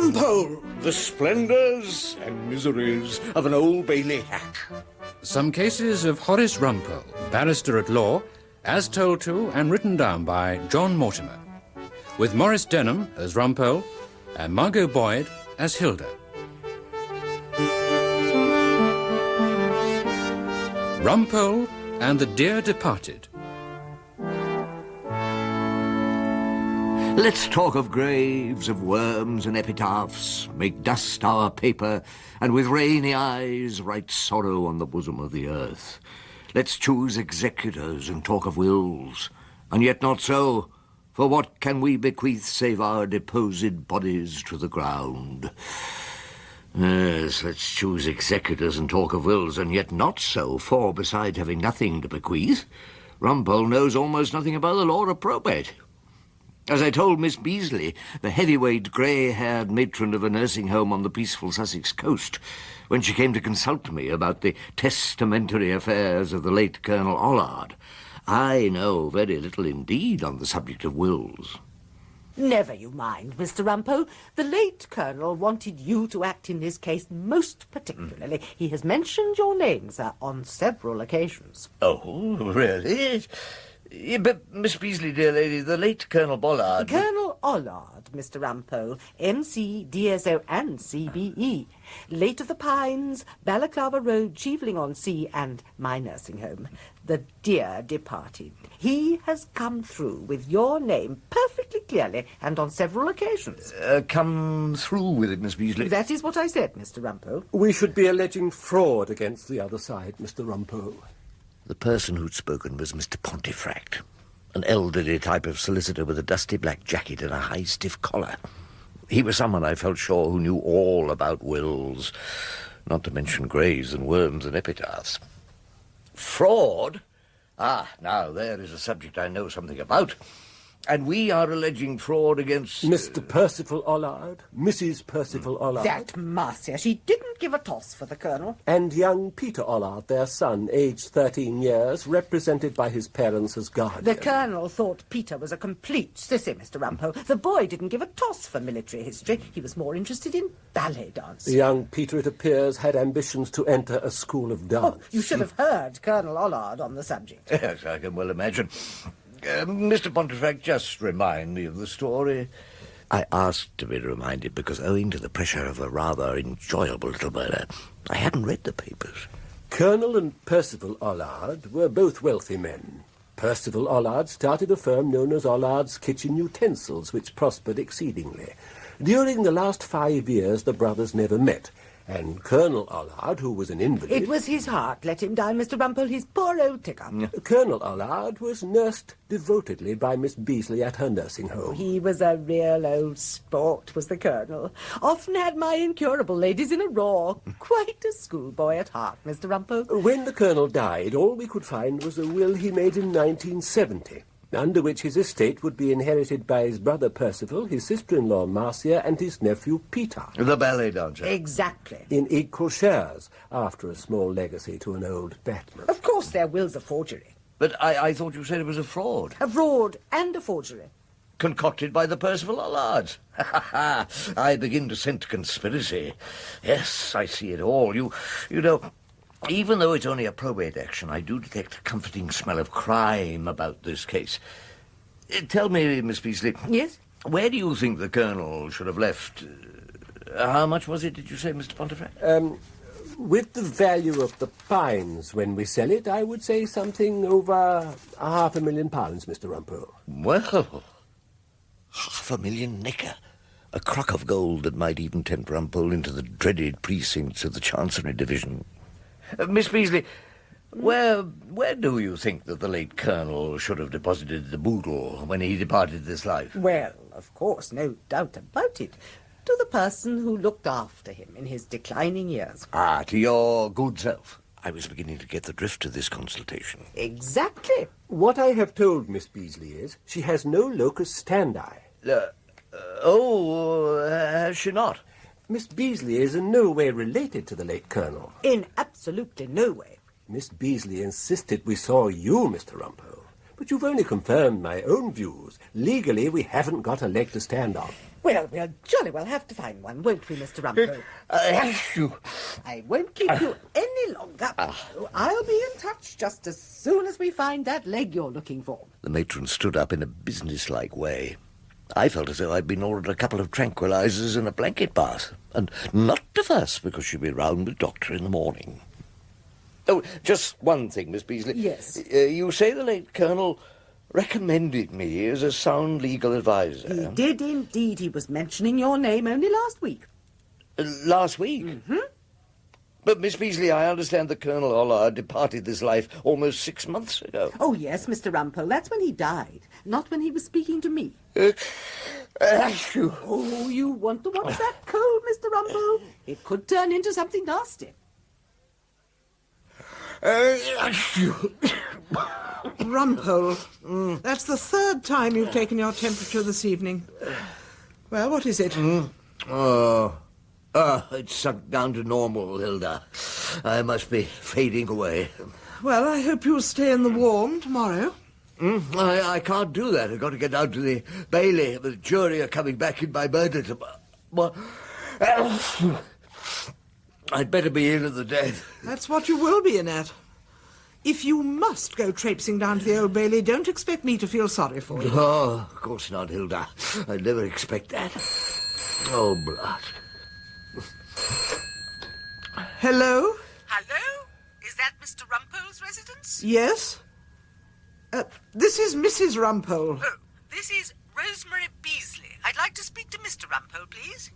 Rumpole, the splendours and miseries of an Old Bailey hack. Some cases of Horace Rumpole, barrister at law, as told to and written down by John Mortimer, with Maurice Denham as Rumpole and Margot Boyd as Hilda. Rumpole and the Dear Departed. Let's talk of graves, of worms and epitaphs, make dust our paper, and with rainy eyes write sorrow on the bosom of the earth. Let's choose executors and talk of wills, and yet not so, for what can we bequeath save our deposed bodies to the ground? Yes, let's choose executors and talk of wills, and yet not so, for besides having nothing to bequeath, Rumpole knows almost nothing about the law of probate. As I told Miss Beasley, the heavyweight, grey-haired matron of a nursing home on the peaceful Sussex coast, when she came to consult me about the testamentary affairs of the late Colonel Ollard, I know very little indeed on the subject of wills. Never you mind, Mr. Rumpole. The late Colonel wanted you to act in this case most particularly. He has mentioned your name, sir, on several occasions. Oh, really? But, Miss Beasley, dear lady, the late Colonel Bollard... Colonel Ollard, Mr. Rumpole, MC, DSO and CBE. Late of the Pines, Balaclava Road, Cheveling-on-Sea, and my nursing home. The Dear Departed. He has come through with your name perfectly clearly and on several occasions. Come through with it, Miss Beasley? That is what I said, Mr. Rumpole. We should be alleging fraud against the other side, Mr. Rumpole. The person who'd spoken was Mr. Pontefract, an elderly type of solicitor with a dusty black jacket and a high stiff collar. He was someone I felt sure who knew all about wills, not to mention graves and worms and epitaphs. Fraud? Ah, now there is a subject I know something about. And we are alleging fraud against... Mr. Percival Ollard, Mrs. Percival Ollard. That Marcia, she didn't give a toss for the Colonel. And young Peter Ollard, their son, aged 13 years, represented by his parents as guardian. The Colonel thought Peter was a complete sissy, Mr. Rumpole. The boy didn't give a toss for military history. He was more interested in ballet dancing. Young Peter, it appears, had ambitions to enter a school of dance. Oh, you should have heard Colonel Ollard on the subject. Yes, I can well imagine. Mr. Pontefract, just remind me of the story. I asked to be reminded because, owing to the pressure of a rather enjoyable little murder, I hadn't read the papers. Colonel and Percival Ollard were both wealthy men. Percival Ollard started a firm known as Ollard's Kitchen Utensils, which prospered exceedingly. During the last 5 years, the brothers never met, and Colonel Ollard, who was an invalid... It was his heart let him down, Mr. Rumpole, his poor old ticker. Colonel Ollard was nursed devotedly by Miss Beasley at her nursing home. He was a real old sport, was the Colonel. Often had my incurable ladies in a roar. Quite a schoolboy at heart, Mr. Rumpole. When the Colonel died, all we could find was a will he made in 1970, under which his estate would be inherited by his brother Percival, his sister-in-law Marcia, and his nephew Peter. The ballet dancer. Exactly. In equal shares, after a small legacy to an old batman. Of course their will's a forgery. But I thought you said it was a fraud. A fraud and a forgery. Concocted by the Percival Ollards. I begin to scent conspiracy. Yes, I see it all. You know... Even though it's only a probate action, I do detect a comforting smell of crime about this case. Tell me, Miss Beasley. Yes? Where do you think the Colonel should have left... how much was it, did you say, Mr. Pontefract? With the value of the Pines when we sell it, I would say something over £500,000, Mr. Rumpole. Well, £500,000 nicker. A crock of gold that might even tempt Rumpole into the dreaded precincts of the Chancery Division. Miss Beasley, where do you think that the late Colonel should have deposited the boodle when he departed this life? Well, of course, no doubt about it. To the person who looked after him in his declining years. Ah, to your good self. I was beginning to get the drift of this consultation. Exactly. What I have told Miss Beasley is she has no locus standi. Has she not? Miss Beasley is in no way related to the late Colonel. In absolutely no way. Miss Beasley insisted we saw you, Mr. Rumpole. But you've only confirmed my own views. Legally, we haven't got a leg to stand on. Well, we'll jolly well have to find one, won't we, Mr. Rumpole? I won't keep you any longer. I'll be in touch just as soon as we find that leg you're looking for. The matron stood up in a businesslike way. I felt as though I'd been ordered a couple of tranquilizers and a blanket bath, and not to fuss, because she'd be round with Doctor in the morning. Oh, just one thing, Miss Beasley. Yes? You say the late Colonel recommended me as a sound legal advisor. He did indeed. He was mentioning your name only last week. Last week? Mm-hmm. But, Miss Beasley, I understand that Colonel Allard departed this life almost 6 months ago. Oh, yes, Mr. Rumpole, that's when he died, not when he was speaking to me. Oh, you want to watch that cold, Mr. Rumpole? It could turn into something nasty. Rumpole, that's the third time you've taken your temperature this evening. Well, what is it? It's sunk down to normal, Hilda. I must be fading away. Well, I hope you'll stay in the warm tomorrow. I can't do that. I've got to get down to the Bailey. The jury are coming back in my murder tomorrow. Well, I'd better be in at the death. That's what you will be in at. If you must go traipsing down to the Old Bailey, don't expect me to feel sorry for you. Oh, of course not, Hilda. I'd never expect that. Oh, blast. Hello? Hello? Is that Mr. Rumpole's residence? Yes? This is Mrs. Rumpole. Oh, this is Rosemary Beasley. I'd like to speak to Mr. Rumpole, please.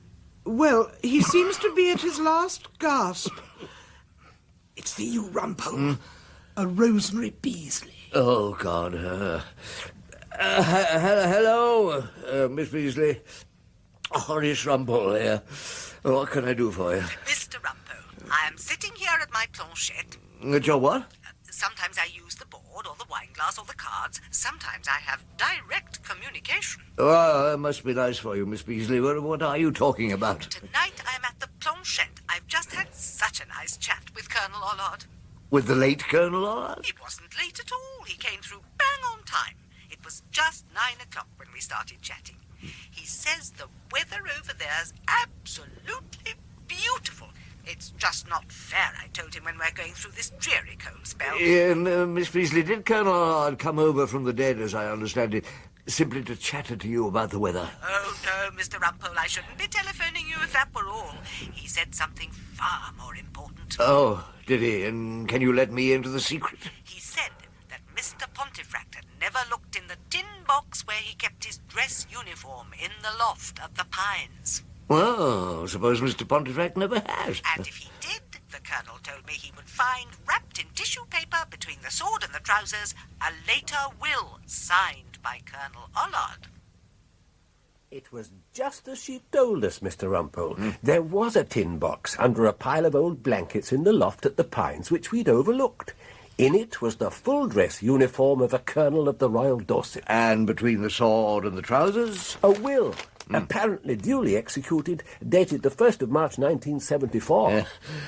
Well, he seems to be at his last gasp. It's for you, Rumpole. A Rosemary Beasley. Oh, God. Hello, Miss Beasley. Horace Rumpole here. What can I do for you? Mr. Rumpole, I am sitting here at my planchette. At your what? Sometimes I use the board or the wine glass or the cards. Sometimes I have direct communication. Oh, that must be nice for you, Miss Beasley. What are you talking about? Tonight I am at the planchette. I've just had such a nice chat with Colonel Allard. With the late Colonel Allard? It wasn't late at all. He came through bang on time. It was just 9 o'clock when we started chatting. He says the weather over there's absolutely beautiful. It's just not fair, I told him, when we're going through this dreary cold spell. Miss Beasley, did Colonel Allard come over from the dead, as I understand it, simply to chatter to you about the weather? Oh, no, Mr. Rumpole, I shouldn't be telephoning you if that were all. He said something far more important. Oh, did he? And can you let me into the secret? He said that Mr. Pontefract had never looked in the tin box where he kept his dress uniform in the loft of the Pines. Well, suppose Mr. Pontefract never has. And if he did, the Colonel told me he would find, wrapped in tissue paper between the sword and the trousers, a later will signed by Colonel Allard. It was just as she told us, Mr. Rumpole. There was a tin box under a pile of old blankets in the loft at the Pines, which we'd overlooked. In it was the full-dress uniform of a colonel of the Royal Dorset. And between the sword and the trousers? A will, apparently duly executed, dated the 1st of March 1974.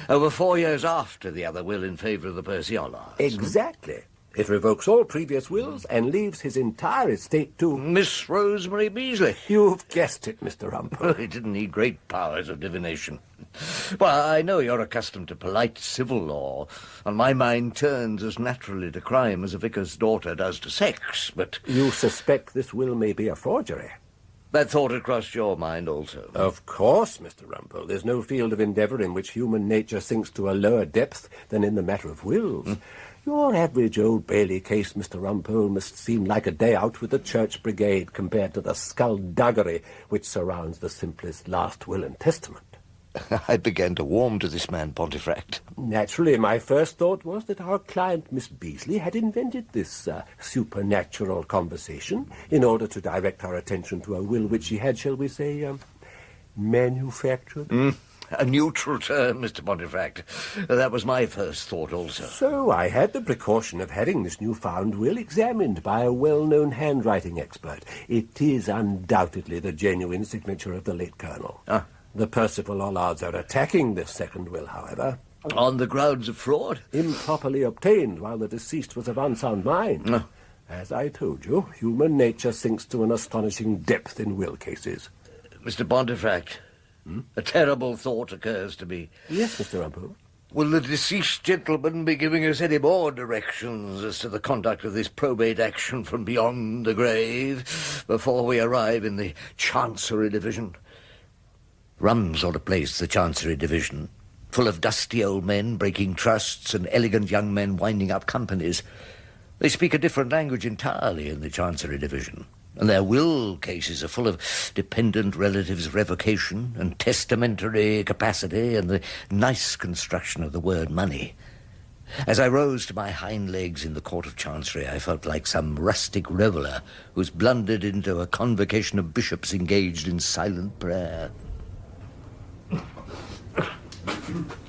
Over 4 years after the other will in favour of the Percy Allards. Exactly. It revokes all previous wills and leaves his entire estate to... Miss Rosemary Beasley. You've guessed it, Mr. Rumpole. It didn't need great powers of divination. Well, I know you're accustomed to polite civil law, and my mind turns as naturally to crime as a vicar's daughter does to sex, but... You suspect this will may be a forgery? That thought had crossed your mind also. Of course, Mr. Rumpole. There's no field of endeavour in which human nature sinks to a lower depth than in the matter of wills. Your average Old Bailey case, Mr. Rumpole, must seem like a day out with the church brigade compared to the skullduggery which surrounds the simplest last will and testament. I began to warm to this man, Pontefract. Naturally, my first thought was that our client, Miss Beasley, had invented this supernatural conversation in order to direct our attention to a will which she had, shall we say, manufactured. A neutral term, Mr. Pontefract. That was my first thought also. So I had the precaution of having this newfound will examined by a well-known handwriting expert. It is undoubtedly the genuine signature of the late Colonel. The Percival Allards are attacking this second will, however. On the grounds of fraud? Improperly obtained while the deceased was of unsound mind. As I told you, human nature sinks to an astonishing depth in will cases. Mr. Pontefract, a terrible thought occurs to me. Yes, Mr. Rumpole. Will the deceased gentleman be giving us any more directions as to the conduct of this probate action from beyond the grave before we arrive in the Chancery Division? Rum sort of place, the Chancery Division, full of dusty old men breaking trusts and elegant young men winding up companies. They speak a different language entirely in the Chancery Division, and their will cases are full of dependent relatives' revocation and testamentary capacity and the nice construction of the word money. As I rose to my hind legs in the Court of Chancery, I felt like some rustic reveller who's blundered into a convocation of bishops engaged in silent prayer.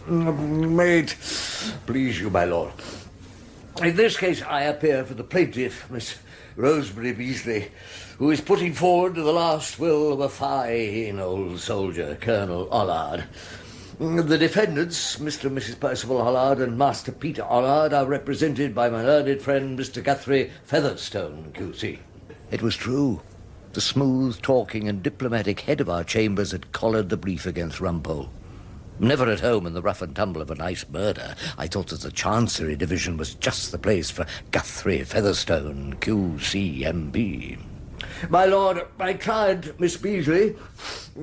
May it please you, my lord. In this case, I appear for the plaintiff, Miss Rosemary Beasley, who is putting forward the last will of a fine old soldier, Colonel Allard. The defendants, Mr. and Mrs. Percival Allard and Master Peter Allard, are represented by my learned friend, Mr. Guthrie Featherstone, QC. It was true. The smooth-talking and diplomatic head of our chambers had collared the brief against Rumpole. Never at home in the rough and tumble of a nice murder, I thought that the Chancery Division was just the place for Guthrie Featherstone, QCMB. My lord, my client, Miss Beasley,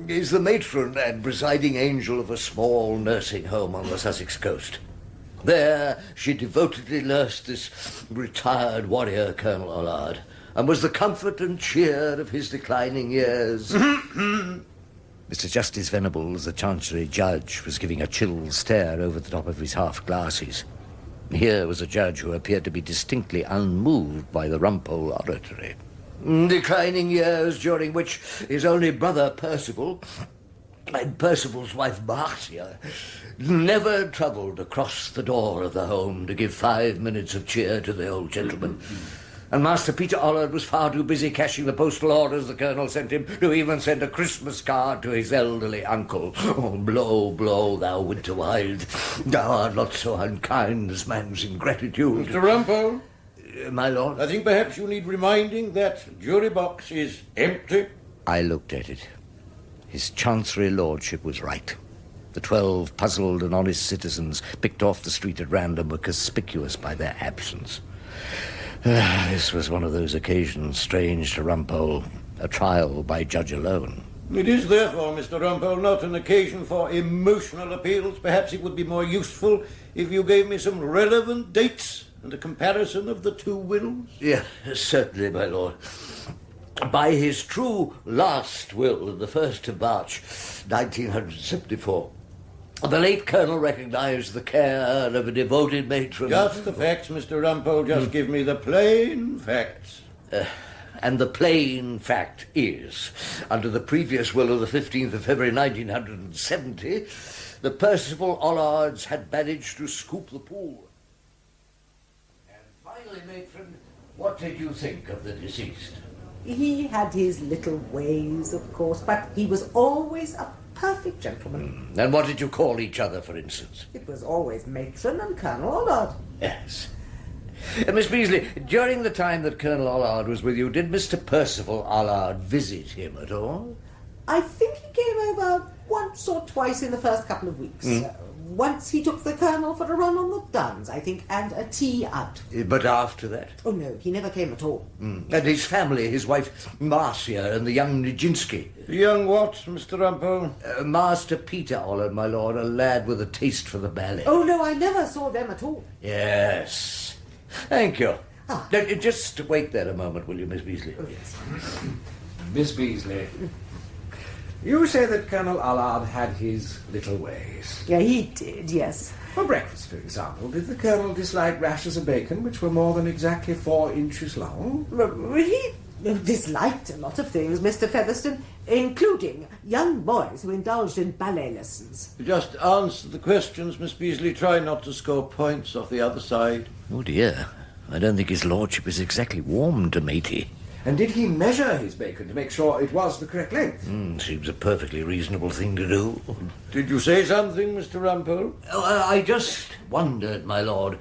is the matron and presiding angel of a small nursing home on the Sussex coast. There, she devotedly nursed this retired warrior, Colonel Allard, and was the comfort and cheer of his declining years. Mr. Justice Venables, the Chancery Judge, was giving a chill stare over the top of his half-glasses. Here was a judge who appeared to be distinctly unmoved by the Rumpole oratory. Declining years during which his only brother Percival and Percival's wife Marcia never troubled to cross the door of the home to give 5 minutes of cheer to the old gentleman. And Master Peter Allard was far too busy cashing the postal orders the Colonel sent him to even send a Christmas card to his elderly uncle. Oh, blow, blow, thou winter wild. Thou art not so unkind as man's ingratitude. Mr. Rumpole? My lord? I think perhaps you need reminding that jury box is empty. I looked at it. His Chancery Lordship was right. The 12 puzzled and honest citizens picked off the street at random were conspicuous by their absence. This was one of those occasions strange to Rumpole, a trial by judge alone. It is therefore, Mr. Rumpole, not an occasion for emotional appeals. Perhaps it would be more useful if you gave me some relevant dates and a comparison of the two wills. Yes, certainly, my lord. By his true last will of the 1st of March, 1974, the late Colonel recognized the care of a devoted matron. Just the facts, Mr. Rumpole. Just give me the plain facts. And the plain fact is, under the previous will of the 15th of February 1970, the Percival Allards had managed to scoop the pool. And finally, matron, what did you think of the deceased? He had his little ways, of course, but he was always a perfect gentleman. And what did you call each other, for instance? It was always Matron and Colonel Allard. Yes. Miss Beasley, during the time that Colonel Allard was with you, did Mr. Percival Allard visit him at all? I think he came over once or twice in the first couple of weeks. Once he took the Colonel for a run on the Downs, I think, and a tea out. But after that? Oh, no, he never came at all. And his family, his wife Marcia and the young Nijinsky? The young what, Mr. Rumpole? Master Peter Allard, my lord, a lad with a taste for the ballet. Oh, no, I never saw them at all. Yes. Thank you. Just wait there a moment, will you, Miss Beasley? Oh, yes. Miss Beasley, you say that Colonel Allard had his little ways. Yeah, he did, yes. For breakfast, for example, did the Colonel dislike rashers of bacon which were more than exactly 4 inches long? He disliked a lot of things, Mr. Featherstone, including young boys who indulged in ballet lessons. Just answer the questions, Miss Beasley. Try not to score points off the other side. Oh, dear. I don't think his lordship is exactly warm to matey. And did he measure his bacon to make sure it was the correct length? Seems a perfectly reasonable thing to do. Did you say something, Mr. Rumpole? Oh, I just wondered, my lord,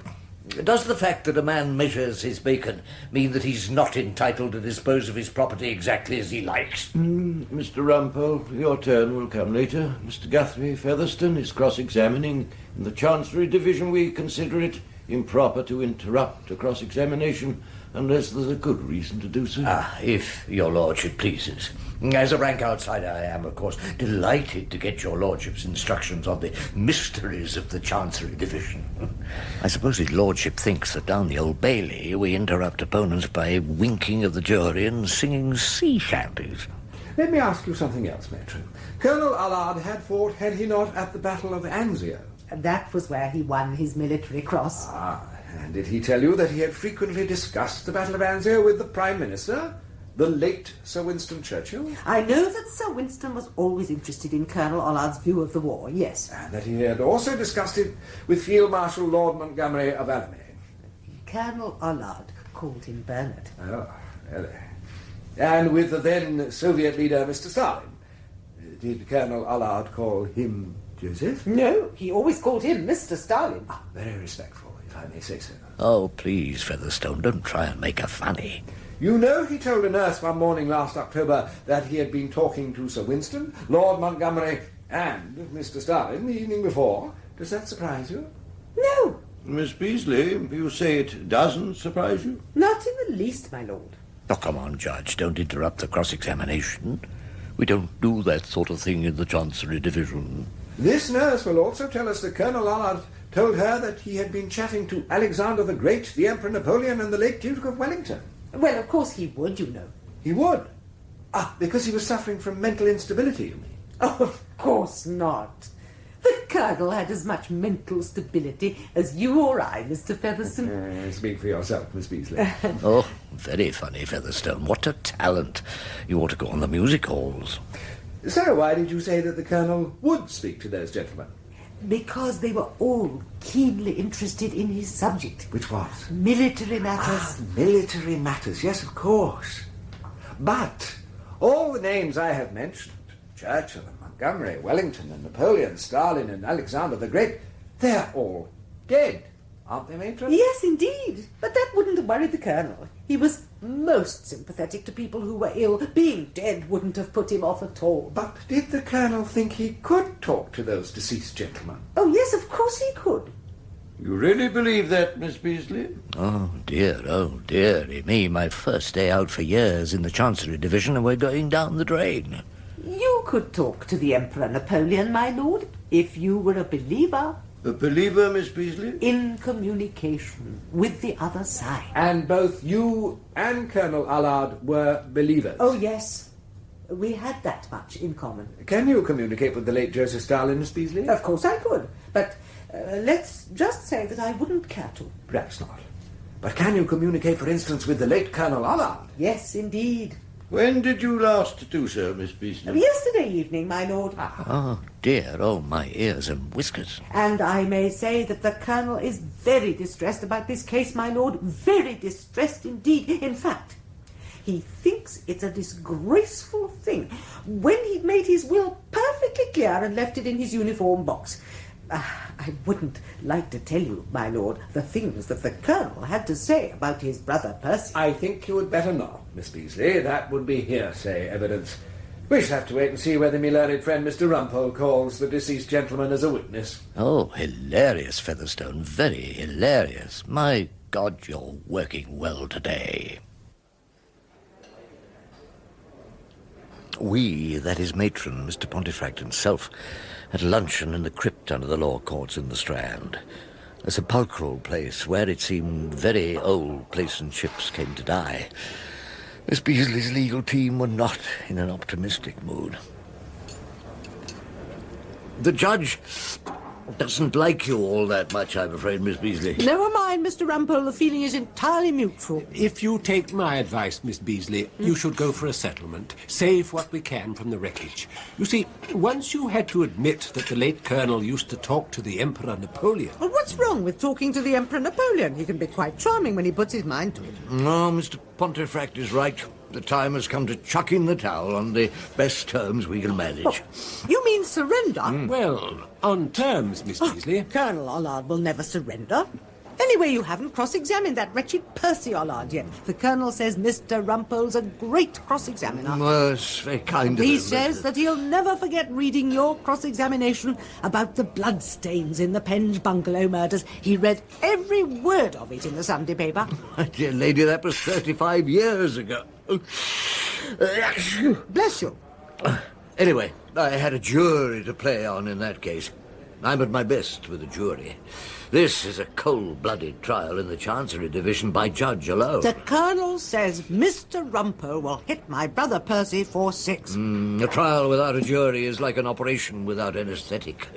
Does the fact that a man measures his bacon mean that he's not entitled to dispose of his property exactly as he likes? Mr. Rumpole, your turn will come later. Mr. Guthrie Featherstone is cross-examining. In the Chancery Division we consider it improper to interrupt a cross-examination unless there's a good reason to do so. If your lordship pleases. As a rank outsider, I am, of course, delighted to get your lordship's instructions on the mysteries of the Chancery Division. I suppose his lordship thinks that down the Old Bailey we interrupt opponents by winking at the jury and singing sea shanties. Let me ask you something else, Matron. Colonel Allard had fought, had he not, at the Battle of Anzio? That was where he won his military cross. And did he tell you that he had frequently discussed the Battle of Anzio with the Prime Minister, the late Sir Winston Churchill? I know that Sir Winston was always interested in Colonel Allard's view of the war, yes. And that he had also discussed it with Field Marshal Lord Montgomery of Alamein. Colonel Allard called him Bernard. Oh, really? And with the then Soviet leader, Mr. Stalin. Did Colonel Allard call him Joseph? No, he always called him Mr. Stalin. Very respectful, if I may say so. Oh, please, Featherstone, don't try and make her funny. You know he told a nurse one morning last October that he had been talking to Sir Winston, Lord Montgomery, and Mr. Stalin the evening before. Does that surprise you? No, Miss Beasley, you say it doesn't surprise you? not in the least, my lord. Oh, come on, Judge, don't interrupt the cross-examination. We don't do that sort of thing in the Chancery Division. This nurse will also tell us that Colonel Allard told her that he had been chatting to Alexander the Great, the Emperor Napoleon, and the late Duke of Wellington. Well, of course he would, you know. He would? Because he was suffering from mental instability, you mean? Oh, of course not. The Colonel had as much mental stability as you or I, Mr. Featherstone. Speak for yourself, Miss Beasley. Oh, very funny, Featherstone. What a talent. You ought to go on the music halls. So why did you say that the Colonel would speak to those gentlemen? Because they were all keenly interested in his subject. Which was? Military matters. Military matters, yes, of course. But all the names I have mentioned, Churchill and Montgomery, Wellington and Napoleon, Stalin and Alexander the Great, they're all dead, aren't they, Matron? Yes, indeed. But that wouldn't have worried the Colonel. He was most sympathetic to people who were ill. Being dead wouldn't have put him off at all. But did the Colonel think he could talk to those deceased gentlemen? Oh, yes, of course he could. You really believe that, Miss Beasley? Oh, dearie me. My first day out for years in the Chancery Division, and we're going down the drain. You could talk to the Emperor Napoleon, my lord, if you were a believer. A believer, Miss Beasley? In communication with the other side. And both you and Colonel Allard were believers? Oh, yes. We had that much in common. Can you communicate with the late Joseph Stalin, Miss Beasley? Of course I could, but let's just say that I wouldn't care to. Perhaps not. But can you communicate, for instance, with the late Colonel Allard? Yes, indeed. When did you last do so, Miss Beasley? Yesterday evening, my lord. Oh, dear, oh, my ears and whiskers. And I may say that the Colonel is very distressed about this case, my lord. Very distressed indeed. In fact, he thinks it's a disgraceful thing when he'd made his will perfectly clear and left it in his uniform box. I wouldn't like to tell you, my lord, the things that the Colonel had to say about his brother Percy. I think you would better not, Miss Beasley. That would be hearsay evidence. We shall have to wait and see whether my learned friend Mr. Rumpole calls the deceased gentleman as a witness. Oh, hilarious, Featherstone. Very hilarious. My God, you're working well today. We, that is Matron, Mr. Pontefract himself, had luncheon in the crypt under the law courts in the Strand, a sepulchral place where it seemed very old placent ships came to die. Miss Beasley's legal team were not in an optimistic mood. The judge doesn't like you all that much, I'm afraid, Miss Beasley. Never mind, Mr. Rumpole. The feeling is entirely mutual. If you take my advice, Miss Beasley, you should go for a settlement. Save what we can from the wreckage. You see, once you had to admit that the late Colonel used to talk to the Emperor Napoleon... Well, what's wrong with talking to the Emperor Napoleon? He can be quite charming when he puts his mind to it. No, Mr. Pontefract is right. The time has come to chuck in the towel on the best terms we can manage. Oh, you mean surrender? Well, on terms, Miss Beasley. Colonel Allard will never surrender. Anyway, you haven't cross-examined that wretched Percy Allard yet. The Colonel says Mr. Rumpole's a great cross-examiner. Well, it's very kind of He him, but- says that he'll never forget reading your cross-examination about the bloodstains in the Penge bungalow murders. He read every word of it in the Sunday paper. My dear lady, that was 35 years ago. Bless you. Anyway, I had a jury to play on in that case. I'm at my best with a jury. This is a cold-blooded trial in the Chancery Division by judge alone. The Colonel says Mr. Rumpole will hit my brother Percy for 6. A trial without a jury is like an operation without anaesthetic.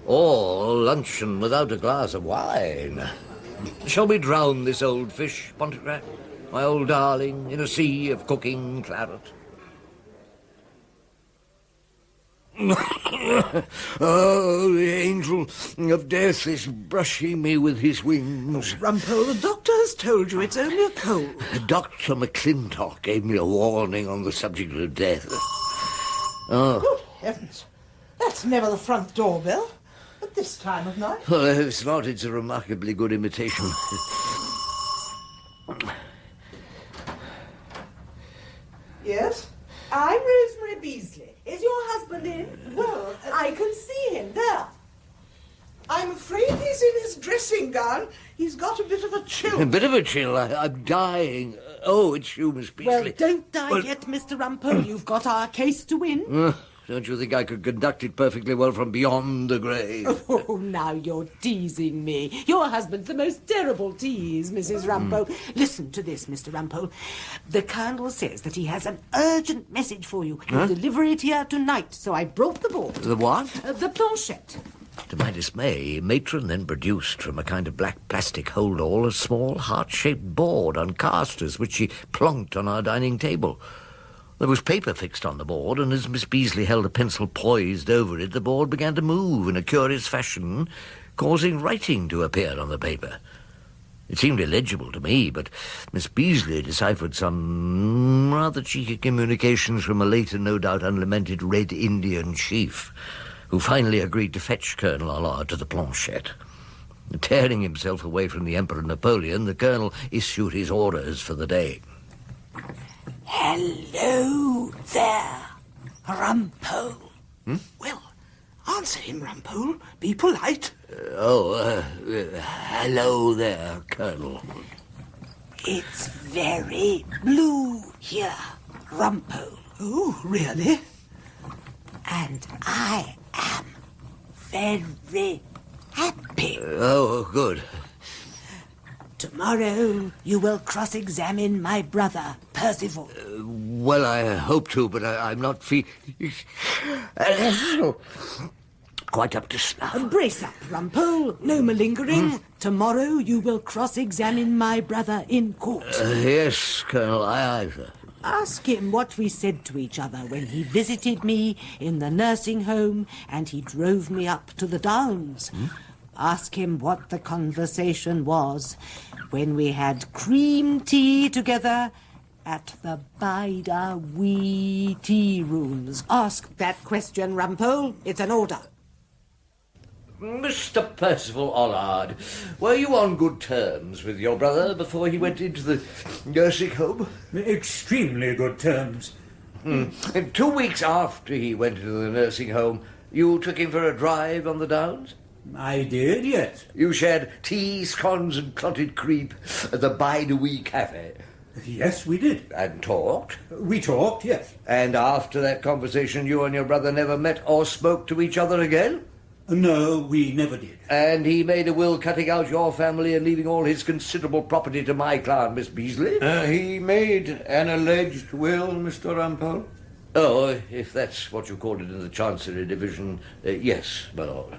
Or luncheon without a glass of wine. Shall we drown this old fish, Pontefract, my old darling, in a sea of cooking claret? Oh, the angel of death is brushing me with his wings. Rumpole, the doctor has told you it's only a cold. Dr. McClintock gave me a warning on the subject of death. Oh, Good heavens. That's never the front door bell at this time of night. well, if it's not, it's a remarkably good imitation. Yes? I'm Rosemary Beasley. Is your husband in? Well, I can see him there. I'm afraid he's in his dressing gown. He's got a bit of a chill. A bit of a chill. I'm dying. Oh, it's you, Miss Beasley. Well, don't die Well- yet, Mr. Rumpole. You've got our case to win. Don't you think I could conduct it perfectly well from beyond the grave? Oh, now you're teasing me. Your husband's the most terrible tease, Mrs. Rumpole. Listen to this, Mr. Rumpole. The Colonel says that he has an urgent message for you. He'll deliver it here tonight, so I brought the board. The what? The planchette. To my dismay, Matron then produced from a kind of black plastic hold-all a small heart-shaped board on casters, which she plonked on our dining table. There was paper fixed on the board, and as Miss Beasley held a pencil poised over it, the board began to move in a curious fashion, causing writing to appear on the paper. It seemed illegible to me, but Miss Beasley deciphered some rather cheeky communications from a later, no doubt unlamented Red Indian chief, who finally agreed to fetch Colonel Allard to the planchette. Tearing himself away from the Emperor Napoleon, the Colonel issued his orders for the day. Hello there, Rumpole. Well, answer him, Rumpole. Be polite. Hello there, Colonel. It's very blue here, Rumpole. Oh, really? And I am very happy. Oh, good. Tomorrow you will cross-examine my brother, Percival. Well, I hope to, but I'm not quite up to snuff. Brace up, Rumpole. No malingering. Tomorrow you will cross-examine my brother in court. Yes, Colonel, aye, sir. Ask him what we said to each other when he visited me in the nursing home and he drove me up to the Downs. Ask him what the conversation was when we had cream tea together at the Bida Wee Tea Rooms. Ask that question, Rumpole. It's an order. Mr. Percival Allard, were you on good terms with your brother before he went into the nursing home? Extremely good terms. And 2 weeks after he went into the nursing home, you took him for a drive on the Downs? I did, yes. You shared tea, scones and clotted crepe at the Bide-A-Wee Cafe? Yes, we did. And talked? We talked, yes. And after that conversation, you and your brother never met or spoke to each other again? No, we never did. And he made a will cutting out your family and leaving all his considerable property to my clan, Miss Beasley? He made an alleged will, Mr. Rumpole? Oh, if that's what you call it in the Chancery Division, yes, my lord.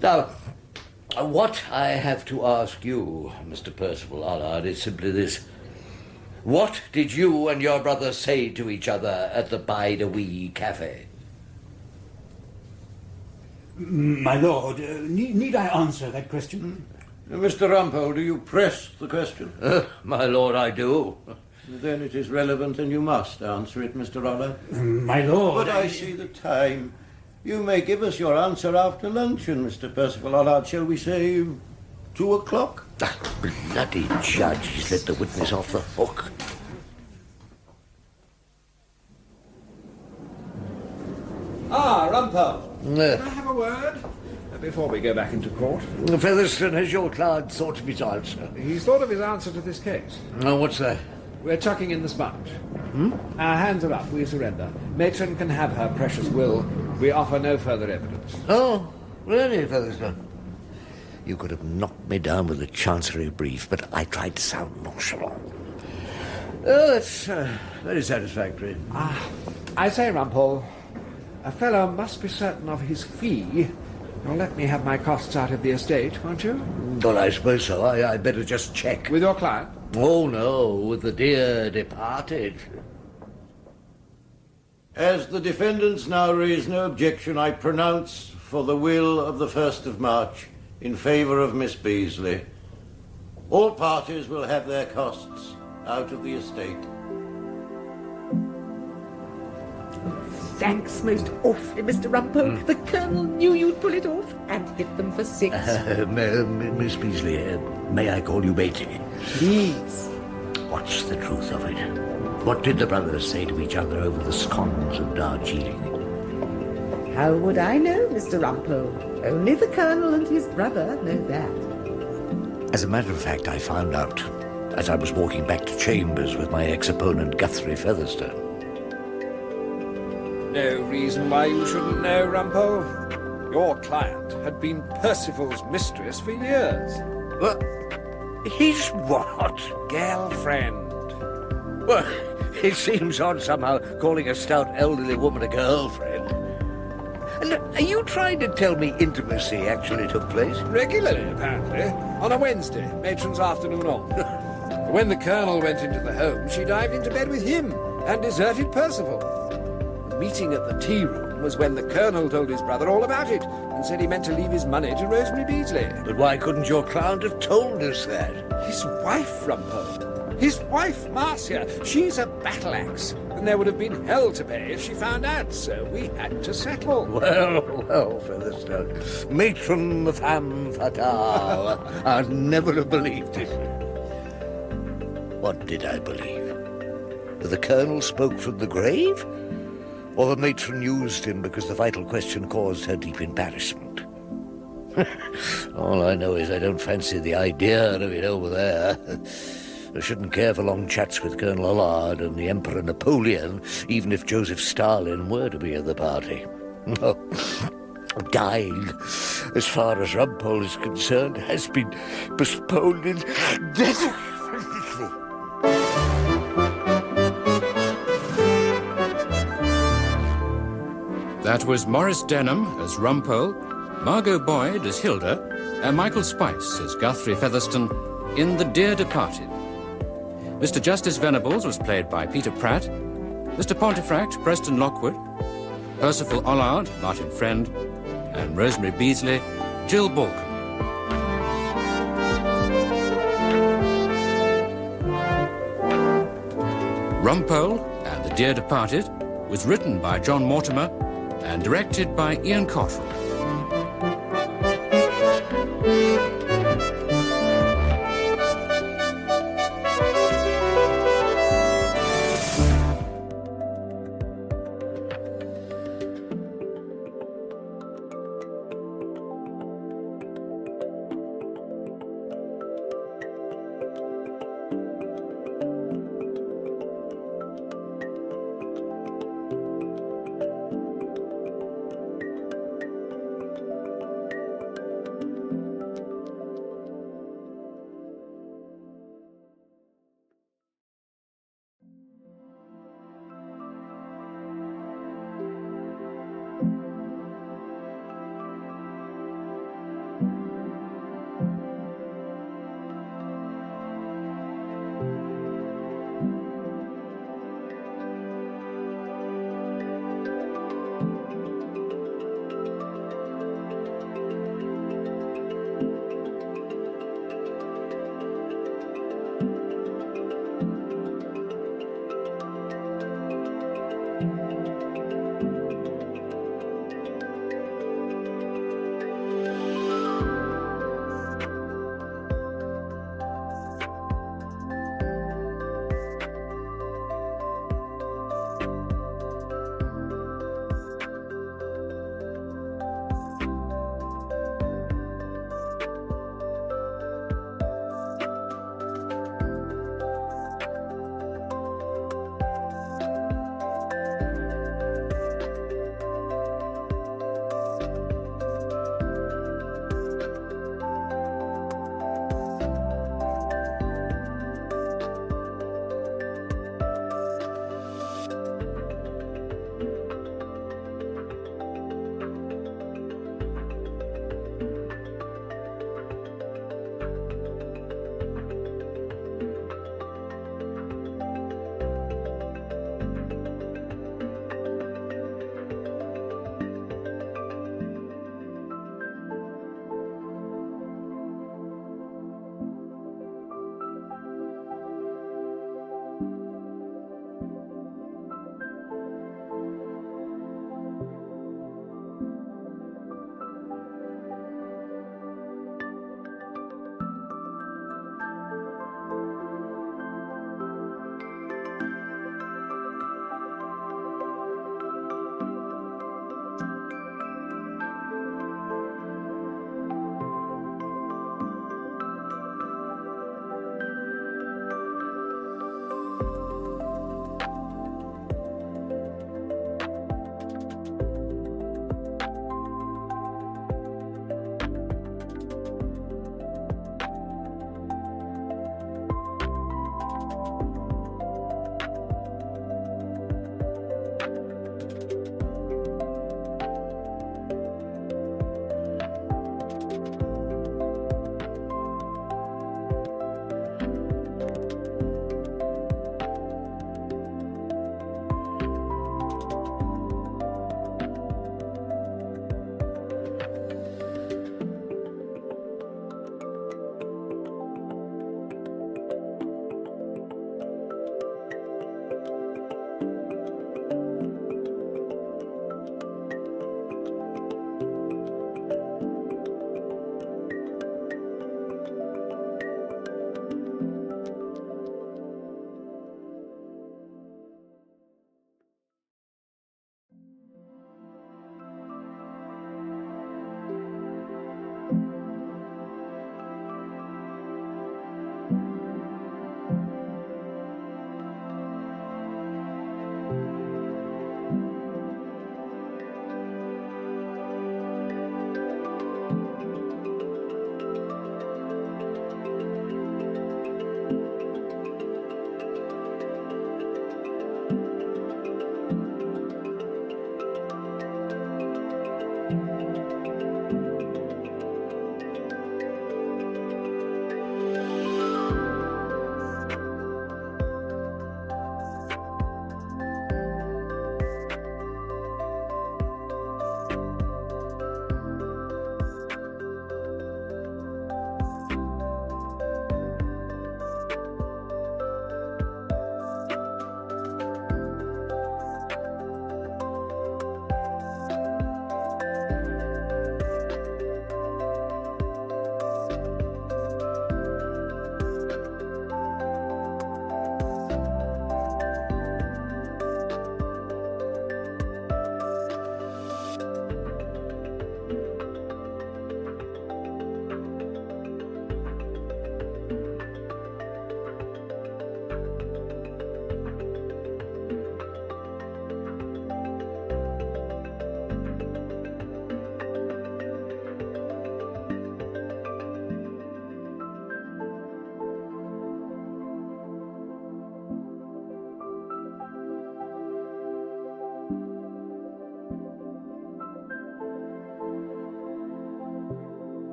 Now, what I have to ask you, Mr. Percival Allard, is simply this. What did you and your brother say to each other at the Bide-A-Wee Cafe? My lord, need I answer that question? Mr. Rumpole, do you press the question? My lord, I do. Then it is relevant and you must answer it, Mr. Allard. My lord... But I see the time. You may give us your answer after luncheon, Mr. Percival Allard. Shall we say 2 o'clock? That bloody judge, he's let the witness off the hook. Ah, Rumpole. Can I have a word? Before we go back into court. Featherston, has your client thought of his answer? He's thought of his answer to this case. Oh, what's that? We're chucking in the sponge. Our hands are up. We surrender. Matron can have her precious will. We offer no further evidence. Oh, really, Featherston? You could have knocked me down with a chancery brief, but I tried to sound nonchalant. Oh, that's very satisfactory. I say, Rumpole, a fellow must be certain of his fee. You'll let me have my costs out of the estate, won't you? Well, I suppose so. I'd better just check. With your client? Oh, no, with the dear departed. As the defendants now raise no objection, I pronounce for the will of the 1st of March in favour of Miss Beasley. All parties will have their costs out of the estate. Thanks most awfully, Mr. Rumpole. The Colonel knew you'd pull it off and hit them for 6. Miss Beasley, may I call you matey? Please. What's the truth of it? What did the brothers say to each other over the scones of Darjeeling? How would I know, Mr. Rumpole? Only the Colonel and his brother know that. As a matter of fact, I found out as I was walking back to chambers with my ex-opponent Guthrie Featherstone. No reason why you shouldn't know, Rumpole. Your client had been Percival's mistress for years. Well, his what? Girlfriend. Well, it seems odd somehow calling a stout elderly woman a girlfriend. And are you trying to tell me intimacy actually took place? Regularly, apparently. On a Wednesday, matron's afternoon off. When the Colonel went into the home, she dived into bed with him and deserted Percival. The meeting at the tea room was when the Colonel told his brother all about it and said he meant to leave his money to Rosemary Beasley. But why couldn't your client have told us that? His wife, Rumpole. His wife, Marcia. She's a battle axe, and there would have been hell to pay if she found out, so we had to settle. Well, Featherstone. Matron femme fatale. I'd never have believed it. What did I believe? That the Colonel spoke from the grave? Or the matron used him because the vital question caused her deep embarrassment? All I know is I don't fancy the idea of it over there. I shouldn't care for long chats with Colonel Allard and the Emperor Napoleon, even if Joseph Stalin were to be at the party. No. Dying, as far as Rumpole is concerned, has been postponed indefinitely. That was Morris Denham as Rumpole, Margot Boyd as Hilda, and Michael Spice as Guthrie Featherstone in The Dear Departed. Mr. Justice Venables was played by Peter Pratt, Mr. Pontefract, Preston Lockwood, Percival Allard, Martin Friend, and Rosemary Beasley, Jill Balkan. Rumpole and The Dear Departed was written by John Mortimer and directed by Ian Cottrell.